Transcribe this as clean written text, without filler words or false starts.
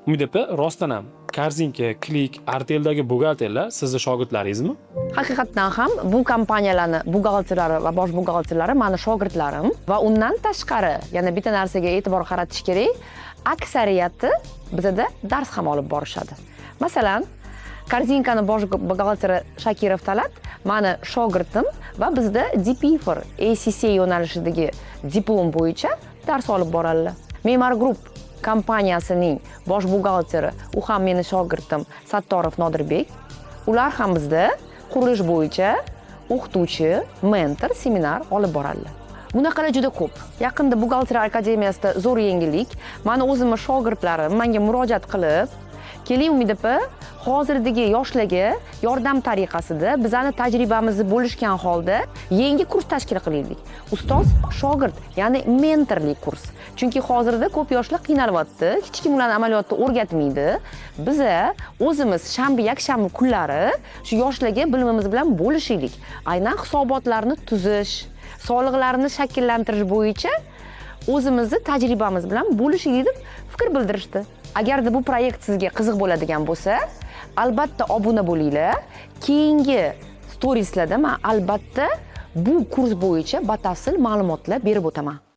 Umid opa, rostdan ham Korzinka, Klik, Artel'dagi buxgalterlar sizni shogirdlaringizmi? Haqiqatdan ham bu kompaniyalarni buxgalterlari va bosh buxgalterlari mani shogirdlarim va undan tashqari yana bitta narsaga e'tibor qaratish kerak, aksariyati bizada dars ham olib borishadi. Masalan, Korzinkani bosh buxgalteri Shakirov Talat mani shogirdim va bizda DPFR ACC yo'nalishidagi diplom bo'yicha dars olib boradilar. Memar Group kompaniyasining bosh buxgalteri, u ham meni shogirdim Sattorov Nodirbek. Ular ham bizda qurilish bo'yicha o'qituvchi, mentor, seminar olib boradilar. Bunaqalar juda ko'p. Yaqinda buxgalteriya akademiyasida zo'r yengillik. Mani o'zimning shogirdlarim menga murojaat qilib, keling Umid opa, hozirdagi yoshlarga yordam tariqasida bizani tajribamizni bo'lishgan holda yangi kurs tashkil qilaylik. Ustoz shogird, ya'ni mentorlik kurs. Chunki hozirda ko'p yoshlar qiynalyapti, hech kim ularni amaliyotda o'rgatmaydi. Biza o'zimiz shanba, yakshanba kunlari shu yoshlarga bilimimiz bilan bo'lishaylik. Aynan hisobotlarni tuzish, soliqlarni shakllantirish bo'yicha o'zimizni tajribamiz bilan bo'lishaylik deb fikr bildirishdi. Agarda bu proyekt sizga qiziq bo'ladigan bo'lsa, albatta obuna bo'linglar. Keyingi storieslarda men albatta bu kurs bo'yicha batafsil ma'lumotlar berib o'taman.